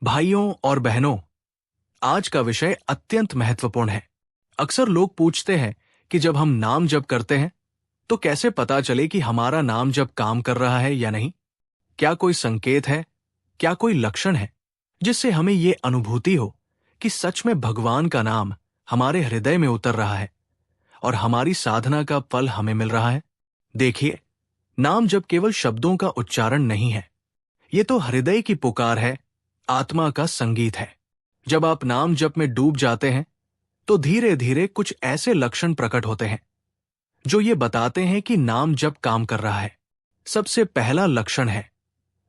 भाइयों और बहनों, आज का विषय अत्यंत महत्वपूर्ण है। अक्सर लोग पूछते हैं कि जब हम नाम जप करते हैं तो कैसे पता चले कि हमारा नाम जप काम कर रहा है या नहीं। क्या कोई संकेत है, क्या कोई लक्षण है जिससे हमें ये अनुभूति हो कि सच में भगवान का नाम हमारे हृदय में उतर रहा है और हमारी साधना का फल हमें मिल रहा है। देखिए, नाम जप केवल शब्दों का उच्चारण नहीं है, ये तो हृदय की पुकार है, आत्मा का संगीत है। जब आप नाम जप में डूब जाते हैं तो धीरे धीरे कुछ ऐसे लक्षण प्रकट होते हैं जो ये बताते हैं कि नाम जप काम कर रहा है। सबसे पहला लक्षण है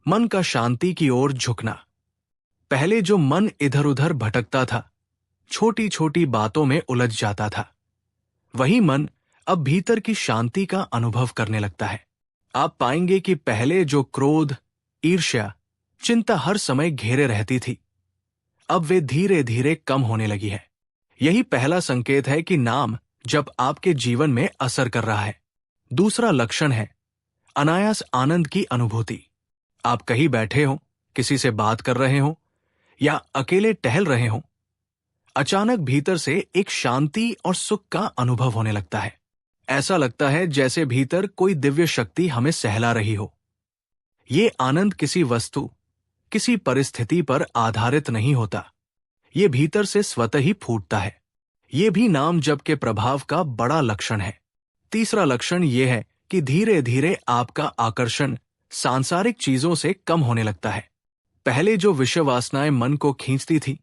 मन का शांति की ओर झुकना। पहले जो मन इधर उधर भटकता था, छोटी छोटी बातों में उलझ जाता था, वही मन अब भीतर की शांति का अनुभव करने लगता है। आप पाएंगे कि पहले जो क्रोध, ईर्ष्या, चिंता हर समय घेरे रहती थी, अब वे धीरे धीरे कम होने लगी है। यही पहला संकेत है कि नाम जब आपके जीवन में असर कर रहा है। दूसरा लक्षण है अनायास आनंद की अनुभूति। आप कहीं बैठे हो, किसी से बात कर रहे हो या अकेले टहल रहे हो, अचानक भीतर से एक शांति और सुख का अनुभव होने लगता है। ऐसा लगता है जैसे भीतर कोई दिव्य शक्ति हमें सहला रही हो। ये आनंद किसी वस्तु, किसी परिस्थिति पर आधारित नहीं होता, ये भीतर से स्वतः ही फूटता है। ये भी नाम जप के प्रभाव का बड़ा लक्षण है। तीसरा लक्षण ये है कि धीरे धीरे आपका आकर्षण सांसारिक चीजों से कम होने लगता है। पहले जो विषय वासनाएं मन को खींचती थी,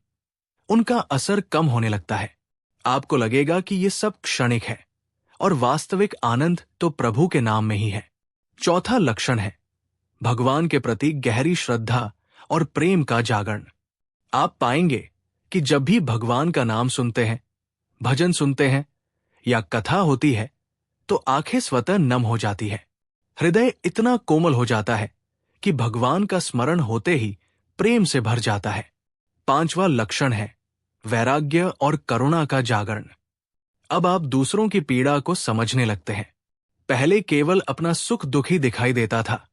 उनका असर कम होने लगता है। आपको लगेगा कि ये सब क्षणिक है और वास्तविक आनंद तो प्रभु के नाम में ही है। चौथा लक्षण है भगवान के प्रति गहरी श्रद्धा और प्रेम का जागरण। आप पाएंगे कि जब भी भगवान का नाम सुनते हैं, भजन सुनते हैं या कथा होती है, तो आंखें स्वतः नम हो जाती है। हृदय इतना कोमल हो जाता है कि भगवान का स्मरण होते ही प्रेम से भर जाता है। पांचवा लक्षण है वैराग्य और करुणा का जागरण। अब आप दूसरों की पीड़ा को समझने लगते हैं। पहले केवल अपना सुख दुख ही दिखाई देता था,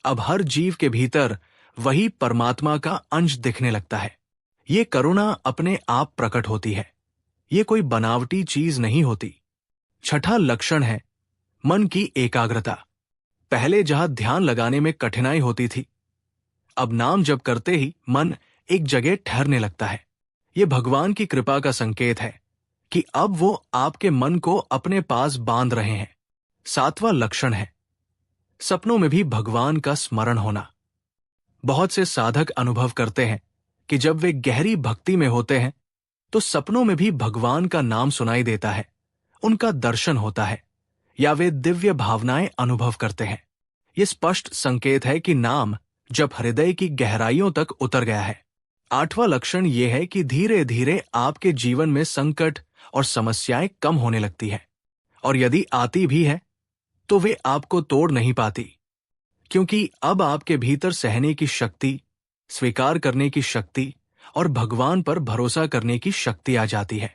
अब हर जीव के भीतर वही परमात्मा का अंश दिखने लगता है। ये करुणा अपने आप प्रकट होती है, ये कोई बनावटी चीज नहीं होती। छठा लक्षण है मन की एकाग्रता। पहले जहां ध्यान लगाने में कठिनाई होती थी, अब नाम जप करते ही मन एक जगह ठहरने लगता है। ये भगवान की कृपा का संकेत है कि अब वो आपके मन को अपने पास बांध रहे हैं। सातवां लक्षण है सपनों में भी भगवान का स्मरण होना। बहुत से साधक अनुभव करते हैं कि जब वे गहरी भक्ति में होते हैं तो सपनों में भी भगवान का नाम सुनाई देता है, उनका दर्शन होता है या वे दिव्य भावनाएं अनुभव करते हैं। ये स्पष्ट संकेत है कि नाम जब हृदय की गहराइयों तक उतर गया है। आठवां लक्षण ये है कि धीरे धीरे आपके जीवन में संकट और समस्याएं कम होने लगती है, और यदि आती भी है तो वे आपको तोड़ नहीं पाती, क्योंकि अब आपके भीतर सहने की शक्ति, स्वीकार करने की शक्ति और भगवान पर भरोसा करने की शक्ति आ जाती है।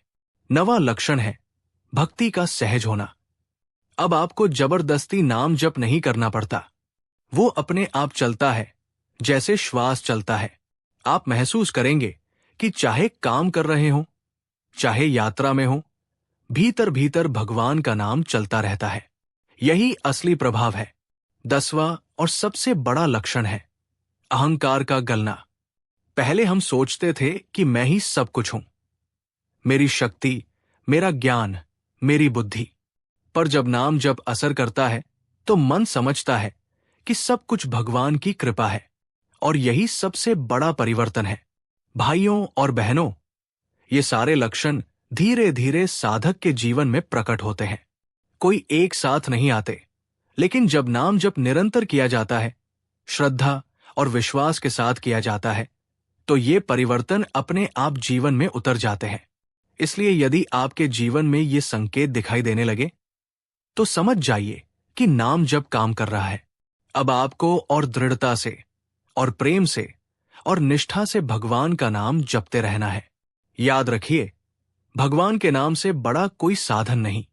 नवा लक्षण है भक्ति का सहज होना। अब आपको जबरदस्ती नाम जप नहीं करना पड़ता, वो अपने आप चलता है जैसे श्वास चलता है। आप महसूस करेंगे कि चाहे काम कर रहे हो, चाहे यात्रा में हो, भीतर भीतर भगवान का नाम चलता रहता है। यही असली प्रभाव है। 10वां और सबसे बड़ा लक्षण है अहंकार का गलना। पहले हम सोचते थे कि मैं ही सब कुछ हूं, मेरी शक्ति, मेरा ज्ञान, मेरी बुद्धि। पर जब नाम जब असर करता है तो मन समझता है कि सब कुछ भगवान की कृपा है, और यही सबसे बड़ा परिवर्तन है। भाइयों और बहनों, ये सारे लक्षण धीरे धीरे साधक के जीवन में प्रकट होते हैं। कोई एक साथ नहीं आते, लेकिन जब नाम जप निरंतर किया जाता है, श्रद्धा और विश्वास के साथ किया जाता है, तो ये परिवर्तन अपने आप जीवन में उतर जाते हैं। इसलिए यदि आपके जीवन में ये संकेत दिखाई देने लगे तो समझ जाइए कि नाम जप काम कर रहा है। अब आपको और दृढ़ता से और प्रेम से और निष्ठा से भगवान का नाम जपते रहना है। याद रखिए, भगवान के नाम से बड़ा कोई साधन नहीं,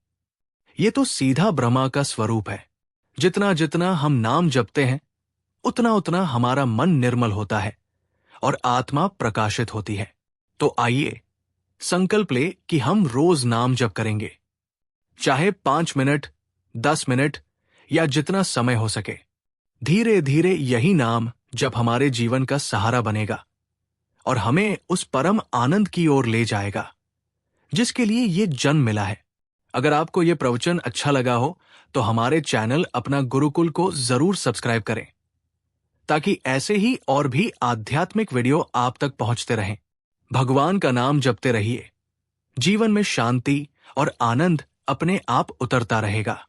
ये तो सीधा ब्रह्मा का स्वरूप है। जितना जितना हम नाम जपते हैं, उतना उतना हमारा मन निर्मल होता है और आत्मा प्रकाशित होती है। तो आइए संकल्प ले कि हम रोज नाम जप करेंगे, चाहे 5 मिनट, 10 मिनट या जितना समय हो सके। धीरे धीरे यही नाम जब हमारे जीवन का सहारा बनेगा और हमें उस परम आनंद की ओर ले जाएगा जिसके लिए ये जन्म मिला है। अगर आपको ये प्रवचन अच्छा लगा हो तो हमारे चैनल अपना गुरुकुल को जरूर सब्सक्राइब करें ताकि ऐसे ही और भी आध्यात्मिक वीडियो आप तक पहुंचते रहें। भगवान का नाम जपते रहिए, जीवन में शांति और आनंद अपने आप उतरता रहेगा।